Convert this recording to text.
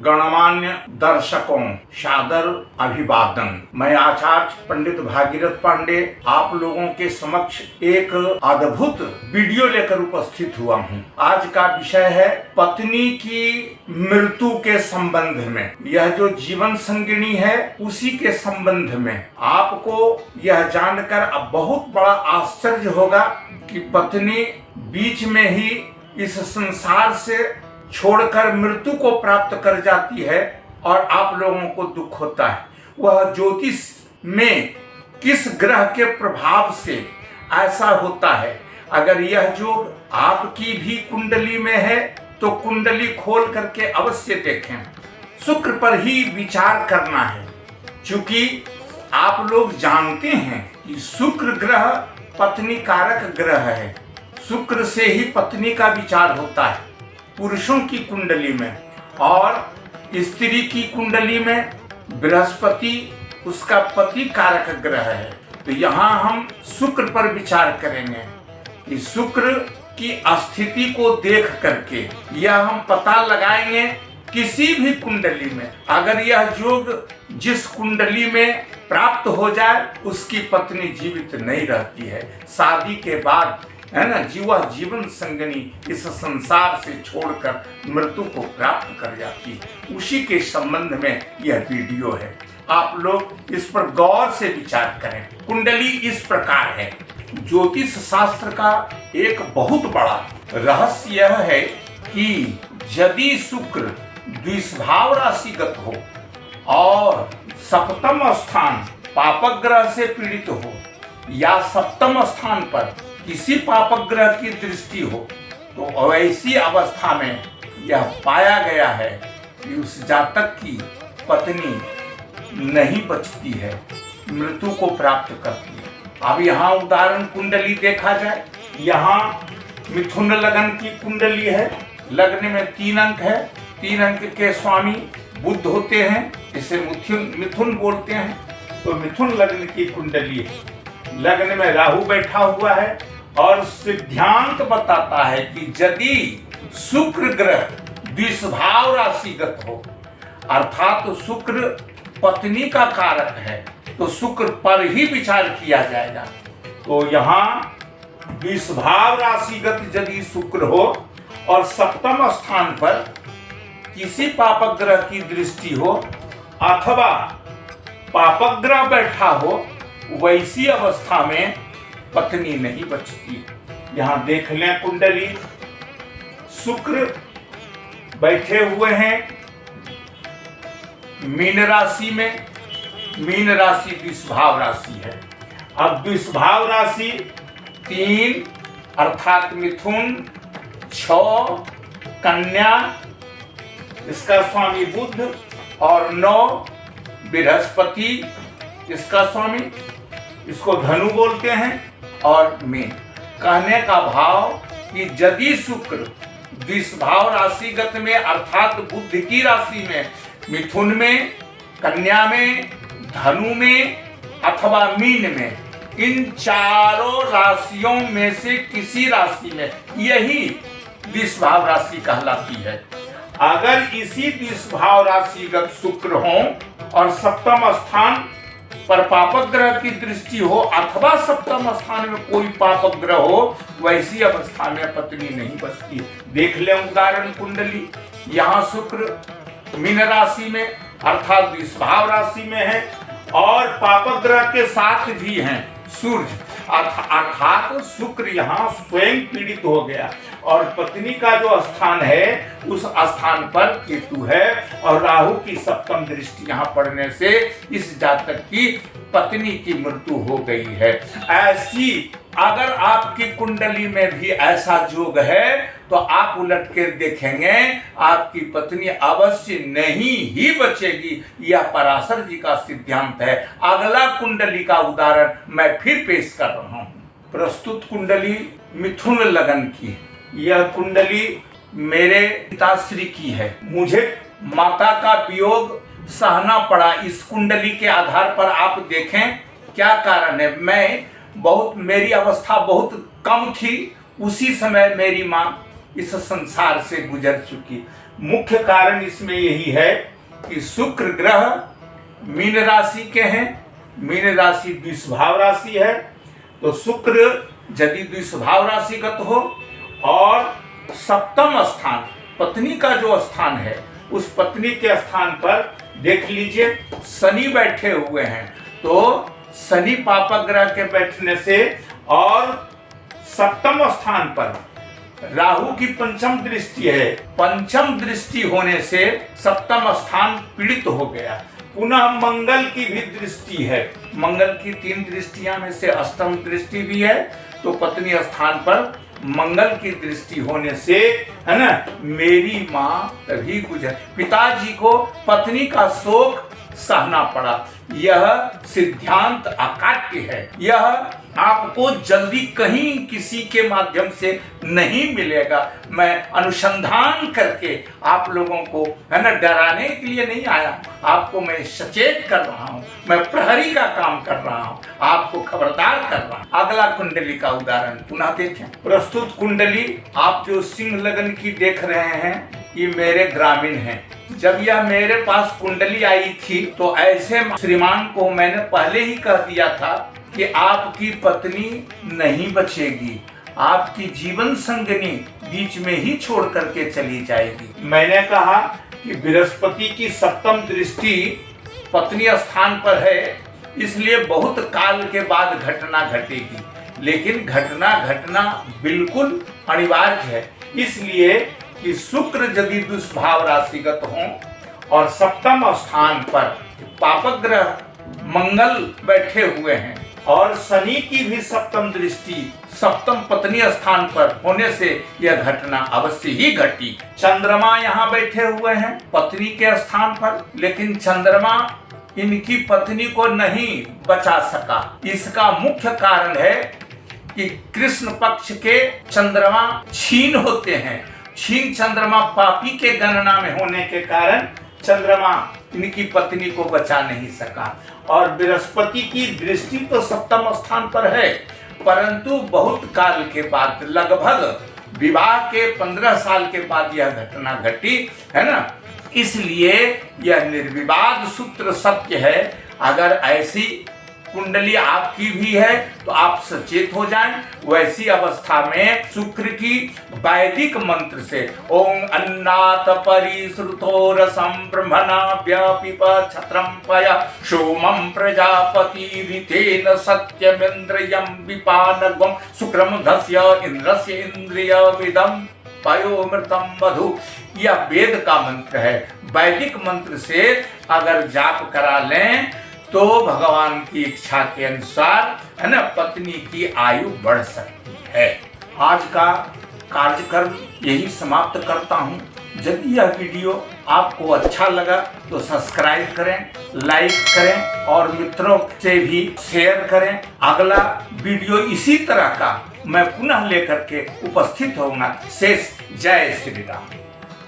गणमान्य दर्शकों, सादर अभिवादन। मैं आचार्य पंडित भागीरथ पांडे आप लोगों के समक्ष एक अद्भुत वीडियो लेकर उपस्थित हुआ हूं। आज का विषय है पत्नी की मृत्यु के संबंध में। यह जो जीवन संगिनी है उसी के संबंध में आपको यह जानकर अब बहुत बड़ा आश्चर्य होगा कि पत्नी बीच में ही इस संसार से छोड़कर मृत्यु को प्राप्त कर जाती है और आप लोगों को दुख होता है। वह ज्योतिष में किस ग्रह के प्रभाव से ऐसा होता है। अगर यह योग आपकी भी कुंडली में है तो कुंडली खोल करके अवश्य देखें। शुक्र पर ही विचार करना है, क्योंकि आप लोग जानते हैं कि शुक्र ग्रह पत्नी कारक ग्रह है। शुक्र से ही पत्नी का विचार होता है पुरुषों की कुंडली में, और स्त्री की कुंडली में बृहस्पति उसका पति कारक ग्रह है। तो यहाँ हम शुक्र पर विचार करेंगे कि शुक्र की स्थिति को देख करके यह हम पता लगाएंगे किसी भी कुंडली में अगर यह योग जिस कुंडली में प्राप्त हो जाए उसकी पत्नी जीवित नहीं रहती है। शादी के बाद है ना, जीवन संगनी इस संसार से छोड़कर मृत्यु को प्राप्त कर जाती है। उसी के संबंध में यह वीडियो है। आप लोग इस पर गौर से विचार करें। कुंडली इस प्रकार है। ज्योतिष शास्त्र का एक बहुत बड़ा रहस्य यह है कि यदि शुक्र द्विषभाव राशिगत हो और सप्तम स्थान पापक ग्रह से पीड़ित हो या सप्तम स्थान पर किसी पापक ग्रह की दृष्टि हो, तो ऐसी अवस्था में यह पाया गया है कि उस जातक की पत्नी नहीं बचती है, मृत्यु को प्राप्त करती है। अब यहाँ उदाहरण कुंडली देखा जाए। यहाँ मिथुन लगन की कुंडली है। लग्न में 3 अंक है। 3 अंक के स्वामी बुध होते हैं, इसे मिथुन बोलते हैं। तो मिथुन लग्न की कुंडली है। लग्न में राहु बैठा हुआ है और सिद्धांत बताता है कि यदि शुक्र ग्रह द्विषभाव राशिगत हो, अर्थात तो शुक्र पत्नी का कारक है, तो शुक्र पर ही विचार किया जाएगा। तो यहाँ द्विषभाव राशिगत यदि शुक्र हो और सप्तम स्थान पर किसी पापक ग्रह की दृष्टि हो अथवा पापक ग्रह बैठा हो, वैसी अवस्था में पत्नी नहीं बचती। यहाँ देख लें कुंडली, शुक्र बैठे हुए हैं मीन राशि में। मीन राशि द्विषभाव राशि है। अब द्विषभाव राशि 3 अर्थात मिथुन, 6 कन्या इसका स्वामी बुध और 9 बृहस्पति इसका स्वामी, इसको धनु बोलते हैं, और मीन। कहने का भाव कि यदि शुक्र द्विषभाव राशिगत में अर्थात बुध की राशि में, मिथुन में, कन्या में, धनु में अथवा मीन में, इन चारों राशियों में से किसी राशि में यही द्विषभाव राशि कहलाती है। अगर इसी द्विषभाव राशिगत शुक्र हो और सप्तम स्थान पर पापक ग्रह की दृष्टि हो अथवा सप्तम स्थान में कोई पापक ग्रह हो, वैसी अवस्था में पत्नी नहीं बचती। देख लें उदाहरण कुंडली। यहाँ शुक्र मीन राशि में अर्थात द्विषभाव राशि में है और पापक ग्रह के साथ भी हैं सूर्य, अर्थात शुक्र यहाँ स्वयं पीड़ित हो गया और पत्नी का जो स्थान है उस स्थान पर केतु है और राहु की सप्तम दृष्टि यहाँ पड़ने से इस जातक की पत्नी की मृत्यु हो गई है। ऐसी अगर आपकी कुंडली में भी ऐसा योग है तो आप उलट कर देखेंगे आपकी पत्नी अवश्य नहीं ही बचेगी। यह पराशर जी का सिद्धांत है। अगला कुंडली का उदाहरण मैं फिर पेश कर रहा हूँ। प्रस्तुत कुंडली मिथुन लगन की। यह कुंडली मेरे पिताश्री की है। मुझे माता का वियोग सहना पड़ा। इस कुंडली के आधार पर आप देखें क्या कारण है। मेरी अवस्था बहुत कम थी, उसी समय मेरी माँ इस संसार से गुजर चुकी। मुख्य कारण इसमें यही है कि शुक्र ग्रह मीन राशि के हैं। मीन राशि द्विस्वभाव राशि है, तो शुक्र यदि द्विस्वभाव राशिगत हो और सप्तम स्थान पत्नी का जो स्थान है उस पत्नी के स्थान पर देख लीजिए शनि बैठे हुए हैं, तो शनि पापक ग्रह के बैठने से और सप्तम स्थान पर राहु की पंचम दृष्टि है, पंचम दृष्टि होने से सप्तम स्थान पीड़ित हो गया। पुनः मंगल की भी दृष्टि है, मंगल की 3 दृष्टियां में से अष्टम दृष्टि भी है, तो पत्नी स्थान पर मंगल की दृष्टि होने से है ना, मेरी माँ तभी गुजर, पिताजी को पत्नी का शोक सहना पड़ा। यह सिद्धांत अकाट्य है, यह आपको जल्दी कहीं किसी के माध्यम से नहीं मिलेगा। मैं अनुसंधान करके आप लोगों को है ना डराने के लिए नहीं आया, आपको मैं सचेत कर रहा हूँ, मैं प्रहरी का काम कर रहा हूँ, आपको खबरदार कर रहा हूँ। अगला कुंडली का उदाहरण पुनः देखें। प्रस्तुत कुंडली आप जो सिंह लगन की देख रहे हैं ये मेरे ग्रामीण हैं। जब यह मेरे पास कुंडली आई थी तो ऐसे श्रीमान को मैंने पहले ही कह दिया था कि आपकी पत्नी नहीं बचेगी, आपकी जीवन संगिनी बीच में ही छोड़ करके चली जाएगी। मैंने कहा कि बृहस्पति की सप्तम दृष्टि पत्नी स्थान पर है, इसलिए बहुत काल के बाद घटना घटेगी, लेकिन घटना बिल्कुल अनिवार्य है, इसलिए कि शुक्र यदि दुष्भाव राशिगत हों और सप्तम स्थान पर पापक ग्रह मंगल बैठे हुए हैं और शनि की भी सप्तम दृष्टि सप्तम पत्नी स्थान पर होने से यह घटना अवश्य ही घटी। चंद्रमा यहाँ बैठे हुए हैं पत्नी के स्थान पर, लेकिन चंद्रमा इनकी पत्नी को नहीं बचा सका। इसका मुख्य कारण है कि कृष्ण पक्ष के चंद्रमा क्षीण होते हैं, क्षीण चंद्रमा पापी के गणना में होने के कारण चंद्रमा इनकी पत्नी को बचा नहीं सका। और बृहस्पति की दृष्टि तो सप्तम स्थान पर है, परंतु बहुत काल के बाद, लगभग विवाह के 15 साल के बाद यह घटना घटी है ना, इसलिए यह निर्विवाद सूत्र सत्य है। अगर ऐसी कुंडली आपकी भी है तो आप सचेत हो जाएं। वैसी अवस्था में शुक्र की वैदिक मंत्र से ओम अन्नाथ परिश्रुतो रसम ब्रह्मणा व्यापिप छत्रम पय सोमम प्रजापति वितेन सत्यमिंद्रियम विपानगम शुक्रम धस्य इंद्रस्य इंद्रिय विदम पयोमृतम मधु। यह वेद का मंत्र है। वैदिक मंत्र से अगर जाप करा लें तो भगवान की इच्छा के अनुसार है ना पत्नी की आयु बढ़ सकती है। आज का कार्यक्रम यही समाप्त करता हूँ। यदि यह वीडियो आपको अच्छा लगा तो सब्सक्राइब करें, लाइक करें और मित्रों से भी शेयर करें। अगला वीडियो इसी तरह का मैं पुनः लेकर के उपस्थित होऊंगा। शेष जय श्री राम।